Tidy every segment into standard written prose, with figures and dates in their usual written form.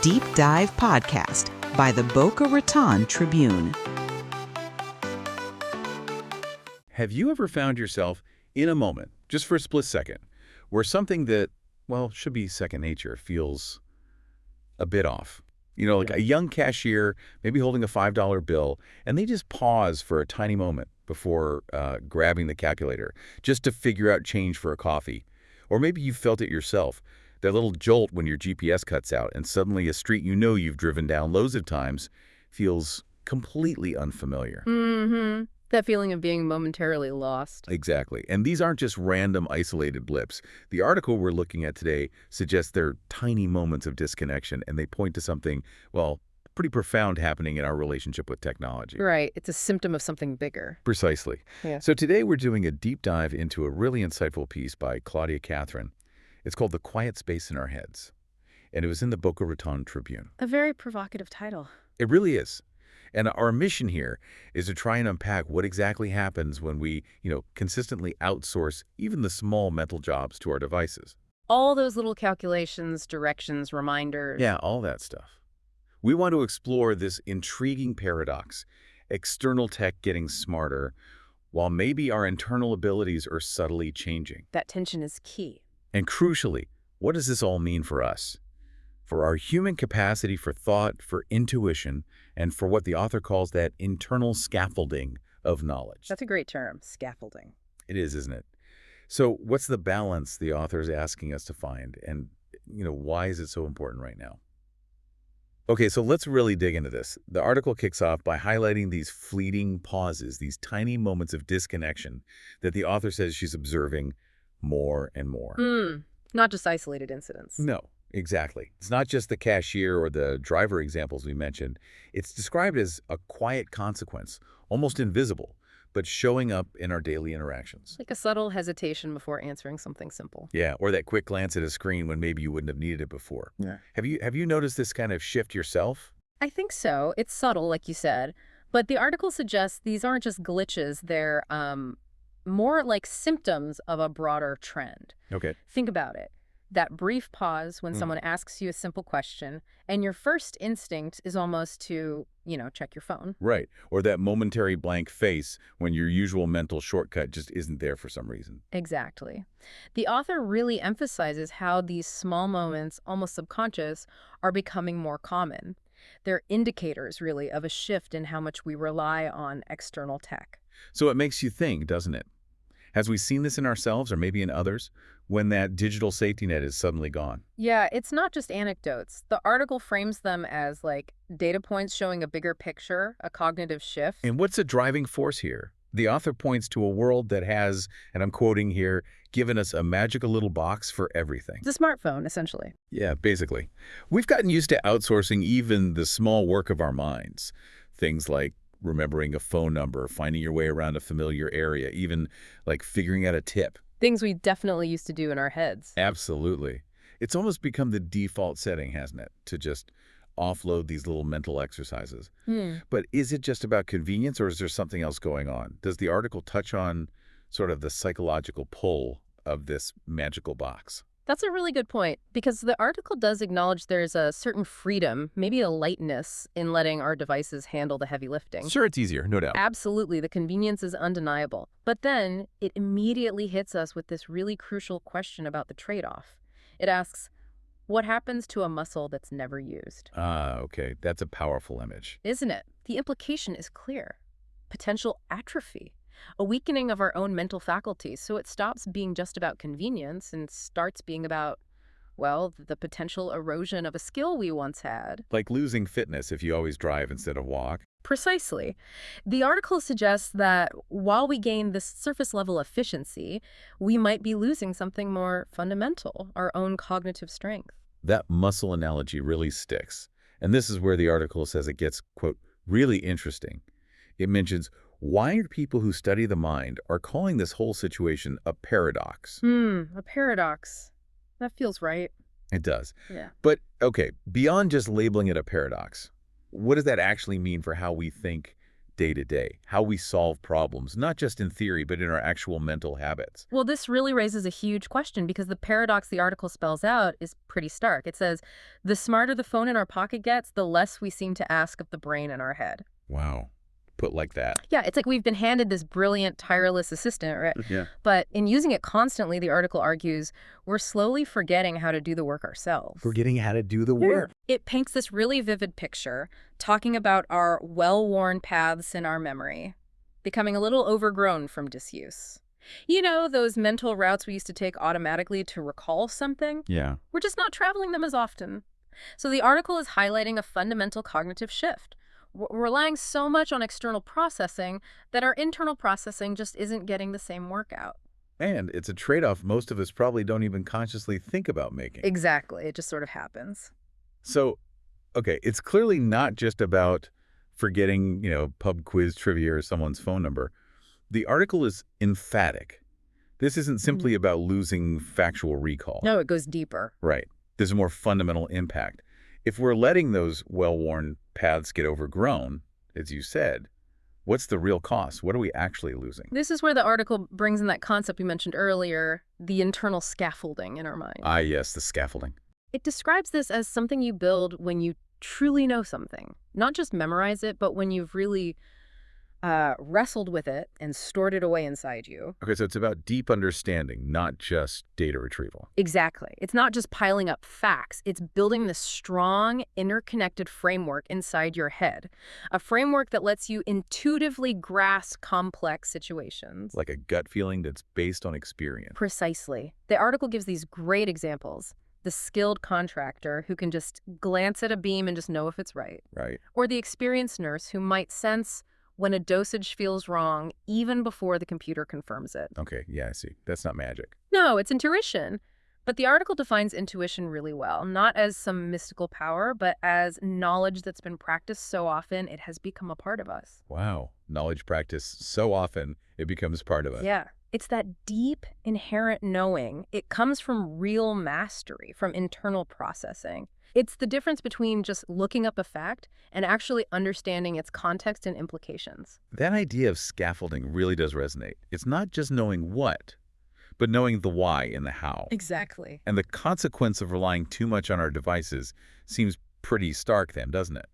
Deep Dive Podcast by the Boca Raton Tribune. Have you ever found yourself in a moment, just for a split second, where something that, well, should be second nature feels a bit off? You know, like a young cashier, maybe holding a $5 bill, and they just pause for a tiny moment before grabbing the calculator, just to figure out change for a coffee. Or maybe you felt it yourself, that little jolt when your GPS cuts out, and suddenly a street you know you've driven down loads of times feels completely unfamiliar. Mm-hmm. That feeling of being momentarily lost. Exactly. And these aren't just random isolated blips. The article we're looking at today suggests they're tiny moments of disconnection, and they point to something, well, pretty profound happening in our relationship with technology. Right. It's a symptom of something bigger. Precisely. Yeah. So today we're doing a deep dive into a really insightful piece by Claudia Catherine. It's called The Quiet Space in Our Heads, and it was in the Boca Raton Tribune. A very provocative title. It really is. And our mission here is to try and unpack what exactly happens when we, consistently outsource even the small mental jobs to our devices. All those little calculations, directions, reminders. Yeah, all that stuff. We want to explore this intriguing paradox, external tech getting smarter, while maybe our internal abilities are subtly changing. That tension is key. And crucially, what does this all mean for us? For our human capacity for thought, for intuition, and for what the author calls that internal scaffolding of knowledge. That's a great term, scaffolding. It is, isn't it? So what's the balance the author is asking us to find? And, why is it so important right now? Okay, so let's really dig into this. The article kicks off by highlighting these fleeting pauses, these tiny moments of disconnection that the author says she's observing more and more. Not just isolated incidents. No. Exactly. It's not just the cashier or the driver examples we mentioned. It's described as a quiet consequence, almost invisible, but showing up in our daily interactions. Like a subtle hesitation before answering something simple. Yeah, or that quick glance at a screen when maybe you wouldn't have needed it before. Yeah. Have you noticed this kind of shift yourself? I think so. It's subtle, like you said. But the article suggests these aren't just glitches. They're more like symptoms of a broader trend. Okay. Think about it. That brief pause when someone asks you a simple question, and your first instinct is almost to, check your phone. Right. Or that momentary blank face when your usual mental shortcut just isn't there for some reason. Exactly. The author really emphasizes how these small moments, almost subconscious, are becoming more common. They're indicators, really, of a shift in how much we rely on external tech. So it makes you think, doesn't it? Has we seen this in ourselves or maybe in others when that digital safety net is suddenly gone? Yeah, it's not just anecdotes. The article frames them as like data points showing a bigger picture, a cognitive shift. And what's a driving force here? The author points to a world that has, and I'm quoting here, given us a magical little box for everything. It's a smartphone, essentially. Yeah, basically. We've gotten used to outsourcing even the small work of our minds. Things like remembering a phone number, finding your way around a familiar area, even like figuring out a tip. Things we definitely used to do in our heads. Absolutely. It's almost become the default setting, hasn't it, to just offload these little mental exercises. But is it just about convenience, or is there something else going on? Does the article touch on sort of the psychological pull of this magical box? That's a really good point, because the article does acknowledge there's a certain freedom, maybe a lightness, in letting our devices handle the heavy lifting. Sure, it's easier, no doubt. Absolutely, the convenience is undeniable. But then it immediately hits us with this really crucial question about the trade-off. It asks, what happens to a muscle that's never used? Okay. That's a powerful image. Isn't it? The implication is clear. Potential atrophy. A weakening of our own mental faculties, so it stops being just about convenience and starts being about, well, the potential erosion of a skill we once had. Like losing fitness if you always drive instead of walk. Precisely. The article suggests that while we gain this surface-level efficiency, we might be losing something more fundamental, our own cognitive strength. That muscle analogy really sticks. And this is where the article says it gets, quote, really interesting. It mentions why people who study the mind are calling this whole situation a paradox. A paradox. That feels right. It does. Yeah. But, okay, beyond just labeling it a paradox, what does that actually mean for how we think day to day, how we solve problems, not just in theory, but in our actual mental habits. Well, this really raises a huge question because the paradox the article spells out is pretty stark. It says, the smarter the phone in our pocket gets, the less we seem to ask of the brain in our head. Wow. Put like that. Yeah, it's like we've been handed this brilliant, tireless assistant, right? Yeah. But in using it constantly, the article argues, we're slowly forgetting how to do the work ourselves. Forgetting how to do the work. It paints this really vivid picture, talking about our well-worn paths in our memory, becoming a little overgrown from disuse. You know, those mental routes we used to take automatically to recall something? Yeah. We're just not traveling them as often. So the article is highlighting a fundamental cognitive shift. We're relying so much on external processing that our internal processing just isn't getting the same work out. And it's a trade-off most of us probably don't even consciously think about making. Exactly. It just sort of happens. So, okay, it's clearly not just about forgetting, pub quiz trivia or someone's phone number. The article is emphatic. This isn't simply about losing factual recall. No, it goes deeper. Right. There's a more fundamental impact. If we're letting those well-worn paths get overgrown, as you said, what's the real cost? What are we actually losing? This is where the article brings in that concept we mentioned earlier, the internal scaffolding in our mind. Ah, yes, the scaffolding. It describes this as something you build when you truly know something. Not just memorize it, but when you've really wrestled with it and stored it away inside you. Okay, so it's about deep understanding, not just data retrieval. Exactly. It's not just piling up facts. It's building this strong, interconnected framework inside your head. A framework that lets you intuitively grasp complex situations. Like a gut feeling that's based on experience. Precisely. The article gives these great examples. The skilled contractor who can just glance at a beam and just know if it's right. Right. Or the experienced nurse who might sense when a dosage feels wrong even before the computer confirms it. Okay, yeah, I see. That's not magic. No, it's intuition. But the article defines intuition really well, not as some mystical power, but as knowledge that's been practiced so often it has become a part of us. Wow. Knowledge practice so often it becomes part of us. Yeah. It's that deep, inherent knowing. It comes from real mastery, from internal processing. It's the difference between just looking up a fact and actually understanding its context and implications. That idea of scaffolding really does resonate. It's not just knowing what, but knowing the why and the how. Exactly. And the consequence of relying too much on our devices seems pretty stark then, doesn't it?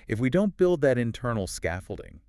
If we don't build that internal scaffolding,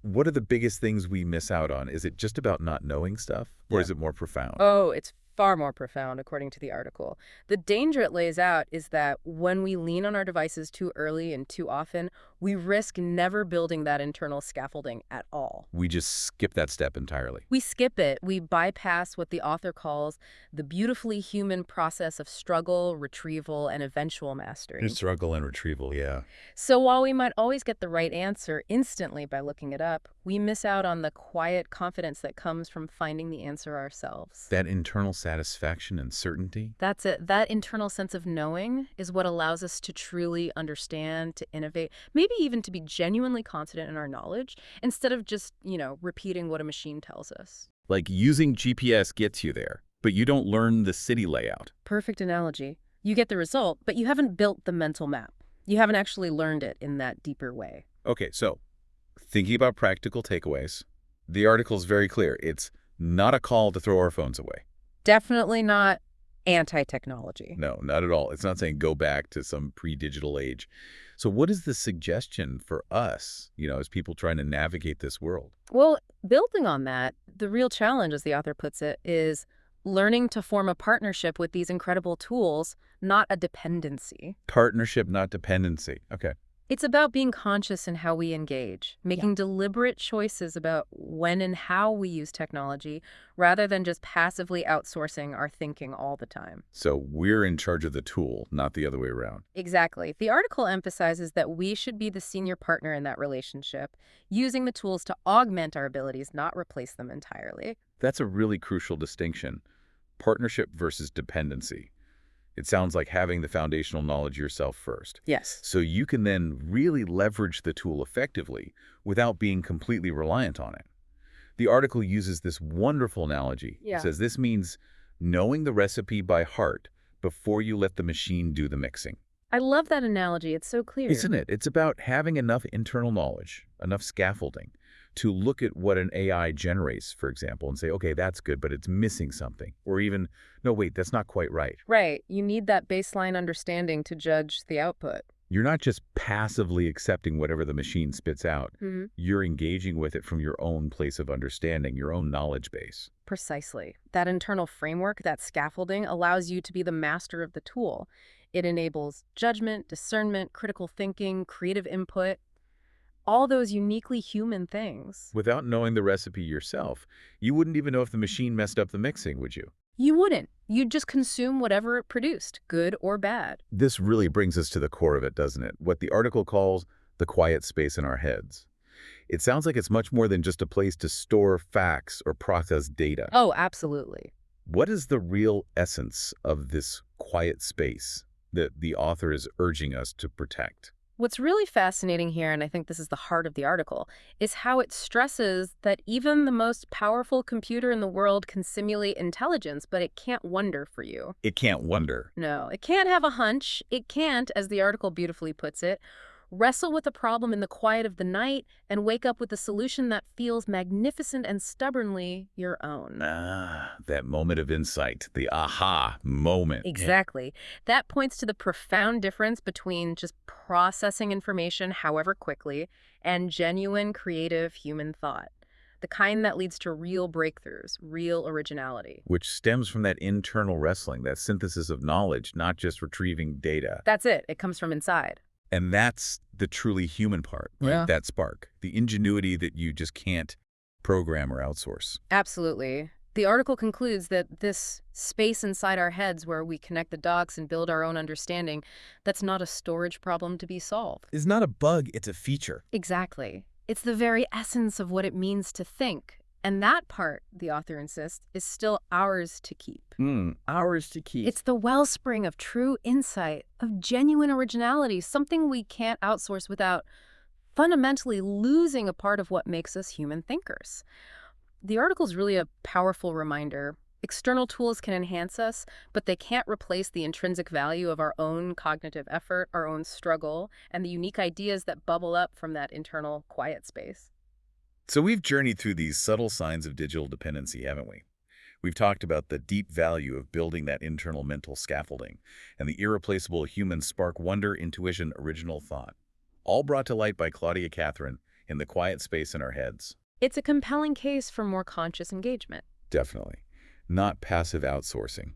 what are the biggest things we miss out on? Is it just about not knowing stuff, or is it more profound? Oh, it's far more profound, according to the article. The danger it lays out is that when we lean on our devices too early and too often, we risk never building that internal scaffolding at all. We just skip that step entirely. We skip it. We bypass what the author calls the beautifully human process of struggle, retrieval, and eventual mastery. Struggle and retrieval, yeah. So while we might always get the right answer instantly by looking it up, we miss out on the quiet confidence that comes from finding the answer ourselves. That internal satisfaction and certainty? That's it. That internal sense of knowing is what allows us to truly understand, to innovate, maybe even to be genuinely confident in our knowledge instead of just, repeating what a machine tells us. Like using GPS gets you there, but you don't learn the city layout. Perfect analogy. You get the result, but you haven't built the mental map. You haven't actually learned it in that deeper way. Okay, so thinking about practical takeaways, the article is very clear. It's not a call to throw our phones away. Definitely not anti-technology. No, not at all. It's not saying go back to some pre-digital age. So what is the suggestion for us, as people trying to navigate this world? Well, building on that, the real challenge, as the author puts it, is learning to form a partnership with these incredible tools, not a dependency. Partnership, not dependency. Okay. It's about being conscious in how we engage, making deliberate choices about when and how we use technology, rather than just passively outsourcing our thinking all the time. So we're in charge of the tool, not the other way around. Exactly. The article emphasizes that we should be the senior partner in that relationship, using the tools to augment our abilities, not replace them entirely. That's a really crucial distinction. Partnership versus dependency. It sounds like having the foundational knowledge yourself first. Yes. So you can then really leverage the tool effectively without being completely reliant on it. The article uses this wonderful analogy. Yeah. It says this means knowing the recipe by heart before you let the machine do the mixing. I love that analogy. It's so clear. Isn't it? It's about having enough internal knowledge, enough scaffolding to look at what an AI generates, for example, and say, okay, that's good, but it's missing something. Or even, no, wait, that's not quite right. Right. You need that baseline understanding to judge the output. You're not just passively accepting whatever the machine spits out. Mm-hmm. You're engaging with it from your own place of understanding, your own knowledge base. Precisely. That internal framework, that scaffolding, allows you to be the master of the tool. It enables judgment, discernment, critical thinking, creative input, all those uniquely human things. Without knowing the recipe yourself, you wouldn't even know if the machine messed up the mixing, would you? You wouldn't. You'd just consume whatever it produced, good or bad. This really brings us to the core of it, doesn't it? What the article calls the quiet space in our heads. It sounds like it's much more than just a place to store facts or process data. Oh, absolutely. What is the real essence of this quiet space that the author is urging us to protect? What's really fascinating here, and I think this is the heart of the article, is how it stresses that even the most powerful computer in the world can simulate intelligence, but it can't wonder for you. It can't wonder. No, it can't have a hunch. It can't, as the article beautifully puts it, wrestle with a problem in the quiet of the night and wake up with a solution that feels magnificent and stubbornly your own. That moment of insight, the aha moment. Exactly. That points to the profound difference between just processing information, however quickly, and genuine creative human thought. The kind that leads to real breakthroughs, real originality. Which stems from that internal wrestling, that synthesis of knowledge, not just retrieving data. That's it. It comes from inside. And that's the truly human part, right? Yeah. That spark, the ingenuity that you just can't program or outsource. Absolutely. The article concludes that this space inside our heads where we connect the dots and build our own understanding, that's not a storage problem to be solved. It's not a bug, it's a feature. Exactly. It's the very essence of what it means to think. And that part, the author insists, is still ours to keep. Ours to keep. It's the wellspring of true insight, of genuine originality, something we can't outsource without fundamentally losing a part of what makes us human thinkers. The article is really a powerful reminder. External tools can enhance us, but they can't replace the intrinsic value of our own cognitive effort, our own struggle, and the unique ideas that bubble up from that internal quiet space. So we've journeyed through these subtle signs of digital dependency, haven't we? We've talked about the deep value of building that internal mental scaffolding and the irreplaceable human spark wonder, intuition, original thought, all brought to light by Claudia Catherine in The Quiet Space in Our Heads. It's a compelling case for more conscious engagement. Definitely. Not passive outsourcing.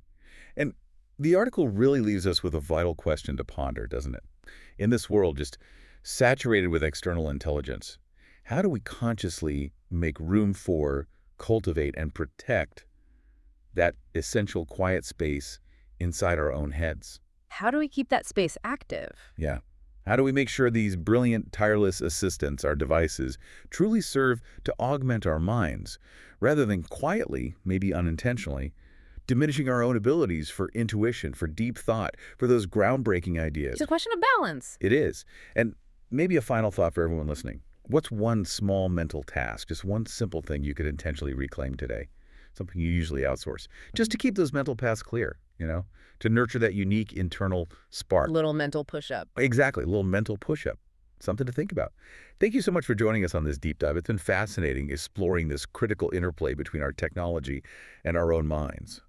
And the article really leaves us with a vital question to ponder, doesn't it? In this world just saturated with external intelligence, how do we consciously make room for, cultivate, and protect that essential quiet space inside our own heads? How do we keep that space active? Yeah. How do we make sure these brilliant, tireless assistants, our devices, truly serve to augment our minds, rather than quietly, maybe unintentionally, diminishing our own abilities for intuition, for deep thought, for those groundbreaking ideas? It's a question of balance. It is. And maybe a final thought for everyone listening. What's one small mental task, just one simple thing you could intentionally reclaim today? Something you usually outsource, just to keep those mental paths clear, to nurture that unique internal spark. Little mental push-up. Exactly, a little mental push-up. Something to think about. Thank you so much for joining us on this deep dive. It's been fascinating exploring this critical interplay between our technology and our own minds.